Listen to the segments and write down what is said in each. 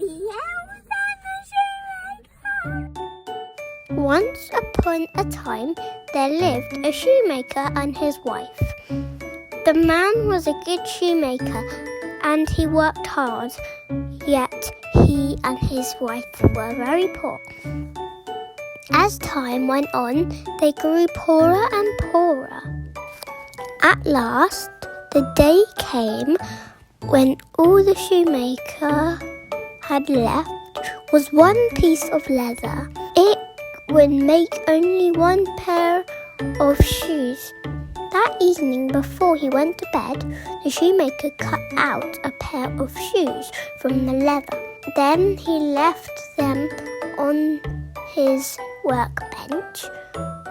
The Elves and the Shoemaker. Once upon a time, there lived a shoemaker and his wife. The man was a good shoemaker and he worked hard, yet he and his wife were very poor. As time went on, they grew poorer and poorer. At last, the day came when all the shoemaker had left was one piece of leather. It would make only one pair of shoes. That evening, before he went to bed, the shoemaker cut out a pair of shoes from the leather. Then he left them on his workbench,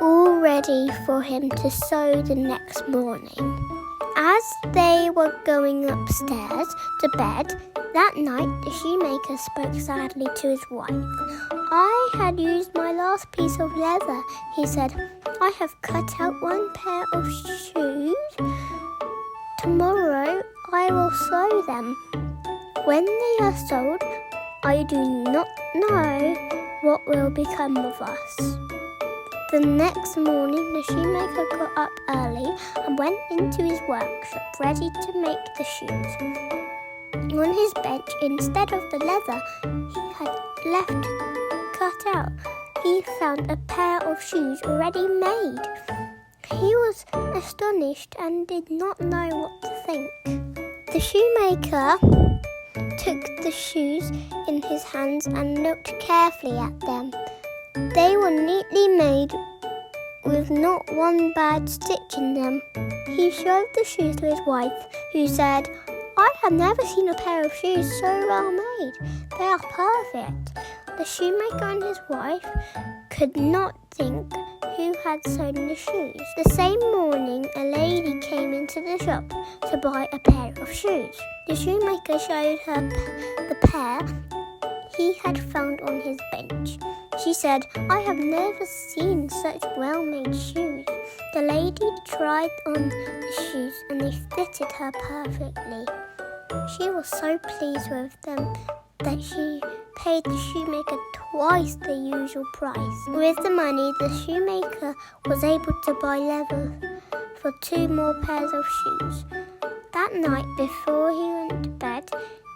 all ready for him to sew the next morning. As they were going upstairs to bed that night, the shoemaker spoke sadly to his wife. "I had used my last piece of leather," he said. "I have cut out one pair of shoes. Tomorrow I will sew them. When they are sewed, I do not know what will become of us." The next morning, the shoemaker got up early and went into his workshop ready to make the shoes. On his bench, instead of the leather he had left cut out, he found a pair of shoes already made. He was astonished and did not know what to think. The shoemaker took the shoes in his hands and looked carefully at them. They were neatly made with not one bad stitch in them. He showed the shoes to his wife, who said, "I have never seen a pair of shoes so well made. They are perfect." The shoemaker and his wife could not think who had sewn the shoes. The same morning, a lady came into the shop to buy a pair of shoes. The shoemaker showed her the pair he had found on his bench. She said, "I have never seen such well-made shoes." The lady tried on the shoes and they fitted her perfectly. She was so pleased with them that she paid the shoemaker twice the usual price. With the money, the shoemaker was able to buy leather for 2 more pairs of shoes. That night, before he went to bed,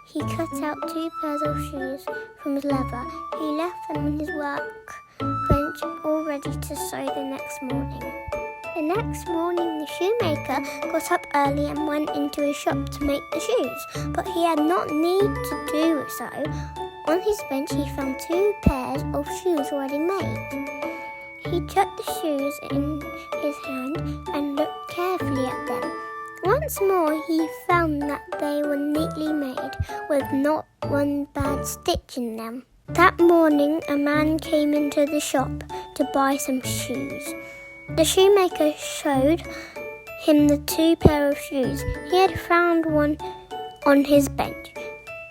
he cut out 2 pairs of shoes from his leather. He left them on his workbench all ready to sew the next morning. The next morning, the shoemaker got up early and went into his shop to make the shoes, but he had not need to do so. On his bench, he found 2 pairs of shoes already made. He took the shoes in his hand and looked carefully at them. Once more, he found that they were neatly made, with not one bad stitch in them. That morning, a man came into the shop to buy some shoes. The shoemaker showed him the 2 pair of shoes. He had found one on his bench.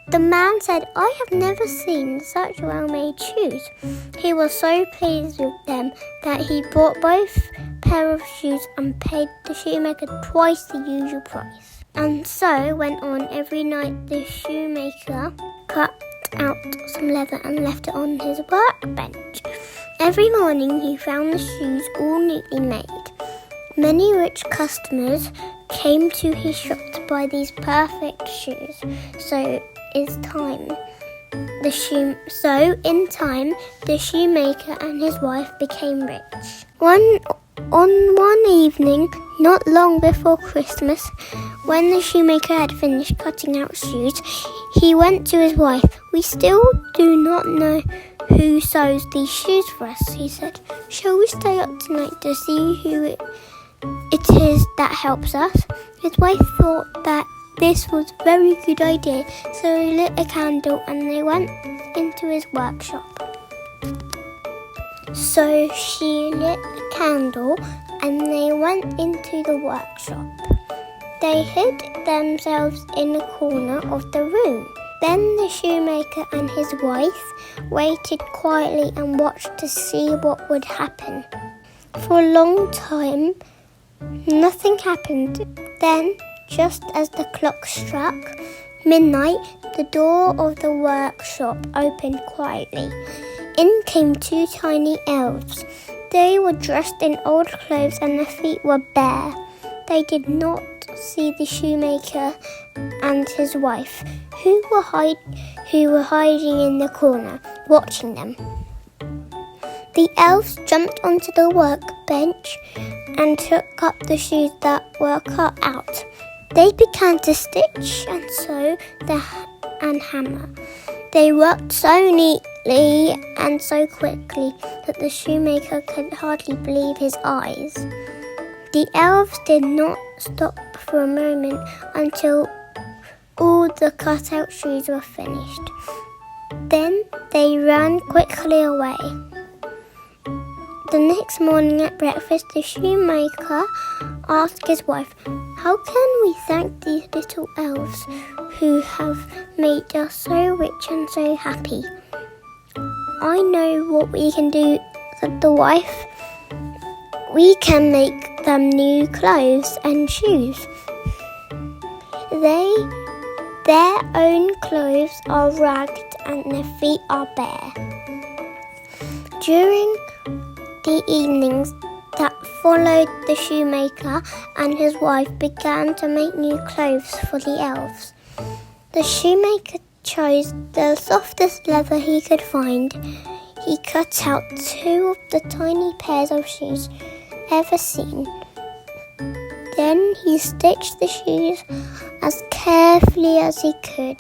The man said, "I have never seen such well-made shoes." He was so pleased with them that he bought both pair of shoes and paid the shoemaker twice the usual price. And so went on every night. The shoemaker cut out some leather and left it on his workbench. Every morning he found the shoes all neatly made. Many rich customers came to his shop to buy these perfect shoes. So in time, the shoemaker and his wife became rich. On one evening, not long before Christmas, when the shoemaker had finished cutting out shoes, he went to his wife. "We still do not know who sews these shoes for us," he said. "Shall we stay up tonight to see who it is that helps us?" His wife thought that this was a very good idea, so he lit a candle and they went into his workshop. So she lit a candle and they went into the workshop. They hid themselves in a corner of the room. Then the shoemaker and his wife waited quietly and watched to see what would happen. For a long time, nothing happened. Then, just as the clock struck midnight, the door of the workshop opened quietly. In came 2 tiny elves. They were dressed in old clothes and their feet were bare. They did not see the shoemaker and his wife, who were hiding in the corner, watching them. The elves jumped onto the workbench and took up the shoes that were cut out. They began to stitch and sew and hammer. They worked so neatly and so quickly that the shoemaker could hardly believe his eyes. The elves did not stop for a moment until all the cut-out shoes were finished. Then they ran quickly away. The next morning at breakfast, the shoemaker asked his wife, "How can we thank these little elves who have made us so rich and so happy?" "I know what we can do," said the wife. "We can make them new clothes and shoes. Their own clothes are ragged and their feet are bare." During the evenings that followed, the shoemaker and his wife began to make new clothes for the elves. The shoemaker chose the softest leather he could find. He cut out 2 of the tiny pairs of shoes ever seen. Then he stitched the shoes as carefully as he could.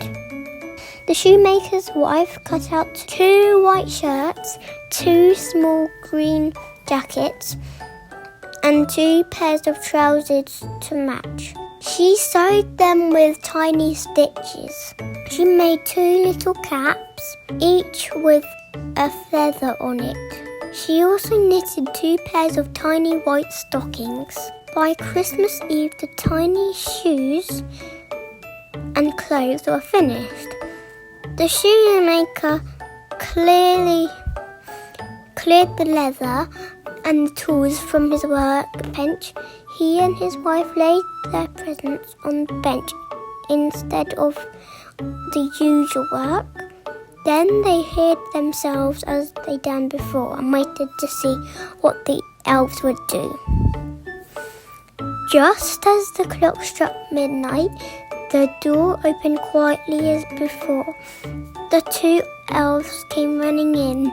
The shoemaker's wife cut out 2 white shirts, 2 small green jackets, and 2 pairs of trousers to match. She sewed them with tiny stitches. She made 2 little caps, each with a feather on it. She also knitted 2 pairs of tiny white stockings. By Christmas Eve, the tiny shoes and clothes were finished. The shoemaker cleared the leather and the tools from his workbench. He and his wife laid their presents on the bench instead of the usual work. Then they hid themselves as they done before and waited to see what the elves would do. Just as the clock struck midnight, the door opened quietly as before. The 2 elves came running in.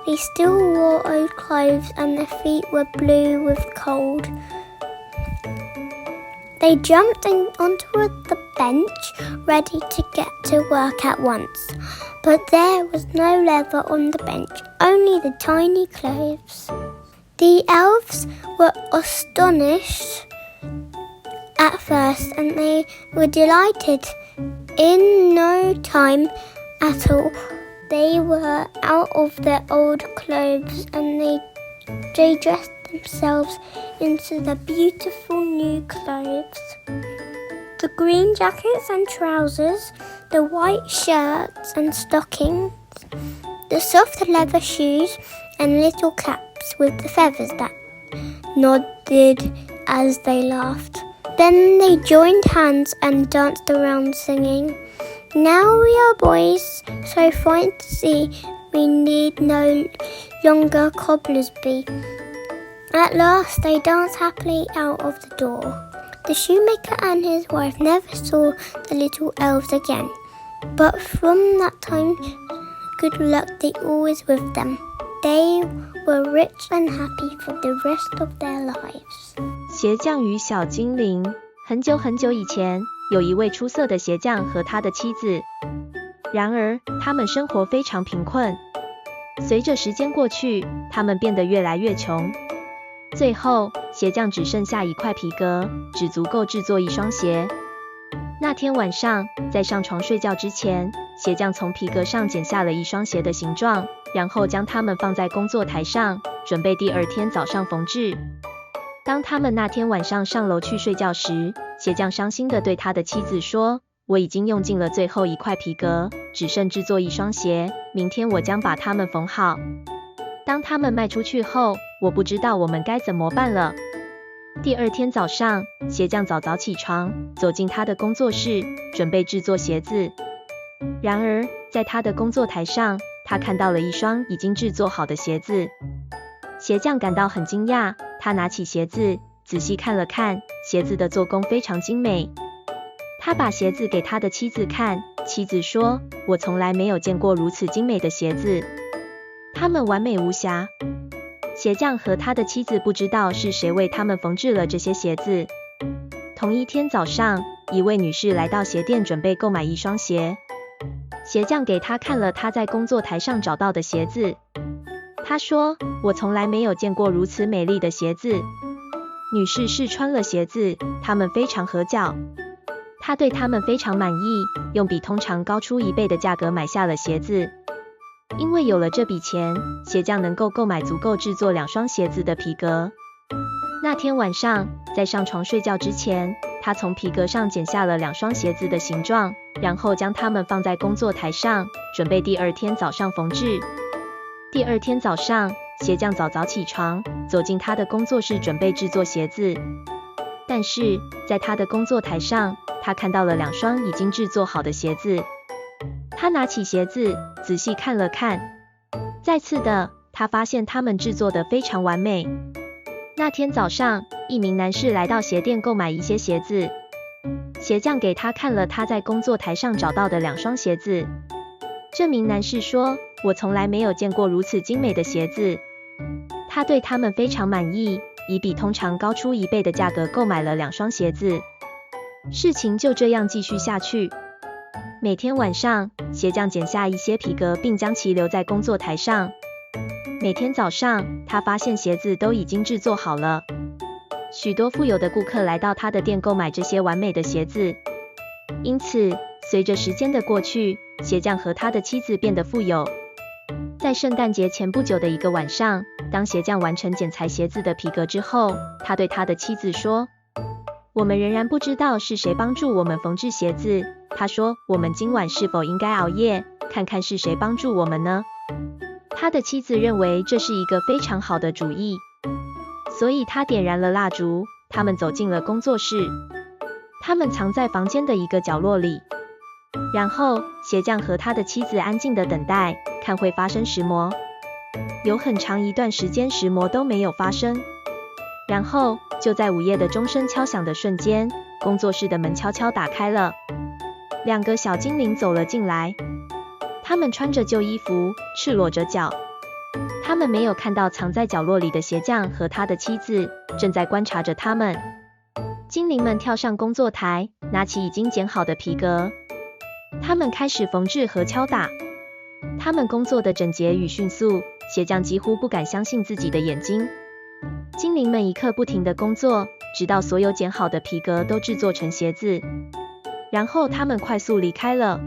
They still wore old clothes and their feet were blue with cold. They jumped onto the bench, ready to get to work at once. But there was no leather on the bench, only the tiny clothes. The elves were astonished at first, and they were delighted. In no time at all, they were out of their old clothes and they dressed themselves into the beautiful new clothes. The green jackets and trousers, the white shirts and stockings, the soft leather shoes and little caps with the feathers that nodded as they laughed. Then they joined hands and danced around singing, "Now we are boys, so fine to see, we need no longer cobblers be." At last they danced happily out of the door. The shoemaker and his wife never saw the little elves again, but from that time, good luck they always with them. They were rich and happy for the rest of their lives. 鞋匠与小精灵。很久很久以前，有一位出色的鞋匠和他的妻子。然而，他们生活非常贫困。随着时间过去，他们变得越来越穷。最后，鞋匠只剩下一块皮革，只足够制作一双鞋。那天晚上，在上床睡觉之前，鞋匠从皮革上剪下了一双鞋的形状，然后将它们放在工作台上，准备第2天早上缝制。当他们那天晚上上楼去睡觉时，鞋匠伤心地对他的妻子说：“我已经用尽了最后一块皮革，只剩制作一双鞋，明天我将把它们缝好。当他们卖出去后，我不知道我们该怎么办了。”第二天早上，鞋匠早早起床，走进他的工作室，准备制作鞋子。然而，在他的工作台上，他看到了一双已经制作好的鞋子。鞋匠感到很惊讶，他拿起鞋子，仔细看了看，鞋子的做工非常精美。他把鞋子给他的妻子看，妻子说：“我从来没有见过如此精美的鞋子，它们完美无瑕。”鞋匠和他的妻子不知道是谁为他们缝制了这些鞋子。同一天早上，一位女士来到鞋店准备购买一双鞋。鞋匠给她看了他在工作台上找到的鞋子。他说：“我从来没有见过如此美丽的鞋子。”女士试穿了鞋子，它们非常合脚。她对它们非常满意，用比通常高出1倍的价格买下了鞋子。因为有了这笔钱，鞋匠能够购买足够制作2双鞋子的皮革。那天晚上，在上床睡觉之前，他从皮革上剪下了2双鞋子的形状，然后将它们放在工作台上，准备第二天早上缝制。第二天早上，鞋匠早早起床，走进他的工作室准备制作鞋子。但是，在他的工作台上，他看到了2双已经制作好的鞋子。他拿起鞋子，仔细看了看。再次的，他发现它们制作得非常完美。那天早上，一名男士来到鞋店购买一些鞋子。鞋匠给他看了他在工作台上找到的2双鞋子。这名男士说：“我从来没有见过如此精美的鞋子。”他对他们非常满意，以比通常高出1倍的价格购买了2双鞋子。事情就这样继续下去。每天晚上，鞋匠剪下一些皮革，并将其留在工作台上。每天早上，他发现鞋子都已经制作好了。许多富有的顾客来到他的店购买这些完美的鞋子。因此，随着时间的过去，鞋匠和他的妻子变得富有。在圣诞节前不久的一个晚上，当鞋匠完成剪裁鞋子的皮革之后，他对他的妻子说：“我们仍然不知道是谁帮助我们缝制鞋子。”他说：“我们今晚是否应该熬夜，看看是谁帮助我们呢？”他的妻子认为这是一个非常好的主意，所以他点燃了蜡烛。他们走进了工作室，他们藏在房间的一个角落里。然后，鞋匠和他的妻子安静地等待，看会发生石磨。有很长一段时间，石磨都没有发生。然后，就在午夜的钟声敲响的瞬间，工作室的门悄悄打开了。2个小精灵走了进来，他们穿着旧衣服，赤裸着脚。他们没有看到藏在角落里的鞋匠和他的妻子，正在观察着他们。精灵们跳上工作台，拿起已经剪好的皮革。他们开始缝制和敲打。他们工作的整洁与迅速，鞋匠几乎不敢相信自己的眼睛。精灵们一刻不停地工作，直到所有剪好的皮革都制作成鞋子。然后他们快速离开了。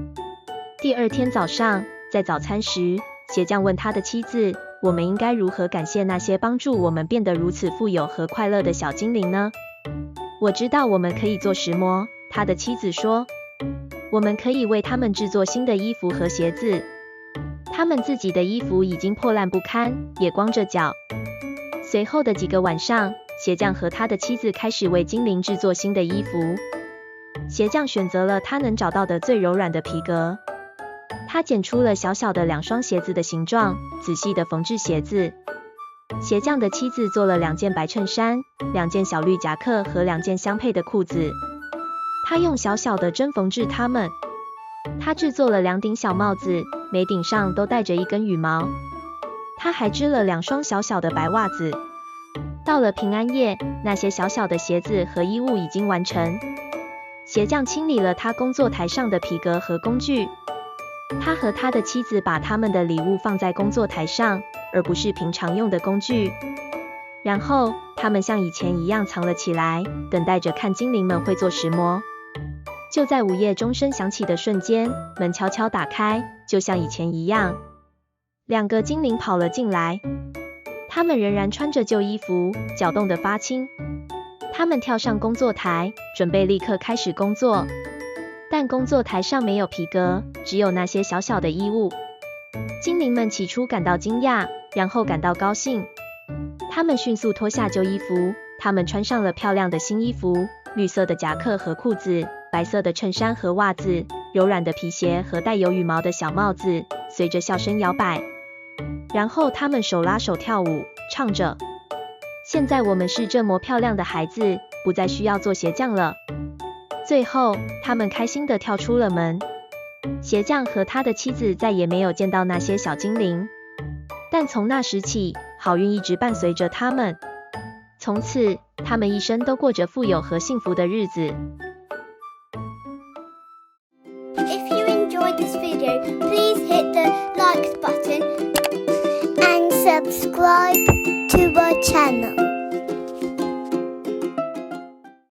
第二天早上，在早餐时，鞋匠问他的妻子：“我们应该如何感谢那些帮助我们变得如此富有和快乐的小精灵呢？”“我知道我们可以做石磨。”他的妻子说。“我们可以为他们制作新的衣服和鞋子。他们自己的衣服已经破烂不堪，也光着脚。”随后的几个晚上，鞋匠和他的妻子开始为精灵制作新的衣服。鞋匠选择了他能找到的最柔软的皮革。他剪出了小小的2双鞋子的形状，仔细地缝制鞋子。鞋匠的妻子做了2件白衬衫、2件小绿夹克和2件相配的裤子。他用小小的针缝制它们。他制作了2顶小帽子，每顶上都带着一根羽毛。他还织了2双小小的白袜子。到了平安夜，那些小小的鞋子和衣物已经完成。鞋匠清理了他工作台上的皮革和工具。他和他的妻子把他们的礼物放在工作台上，而不是平常用的工具。然后，他们像以前一样藏了起来，等待着看精灵们会做石磨。就在午夜钟声响起的瞬间，门悄悄打开，就像以前一样。2个精灵跑了进来，他们仍然穿着旧衣服，脚冻得发青。他们跳上工作台，准备立刻开始工作。但工作台上没有皮革，只有那些小小的衣物。精灵们起初感到惊讶，然后感到高兴。他们迅速脱下旧衣服，他们穿上了漂亮的新衣服，绿色的夹克和裤子，白色的衬衫和袜子，柔软的皮鞋和带有羽毛的小帽子，随着笑声摇摆。然后他们手拉手跳舞，唱着：现在我们是这么漂亮的孩子，不再需要做鞋匠了。最后，他们开心地跳出了门。鞋匠和他的妻子再也没有见到那些小精灵，但从那时起，好运一直伴随着他们。从此，他们一生都过着富有和幸福的日子。If you enjoyed this video, please hit the like button and subscribe to our channel.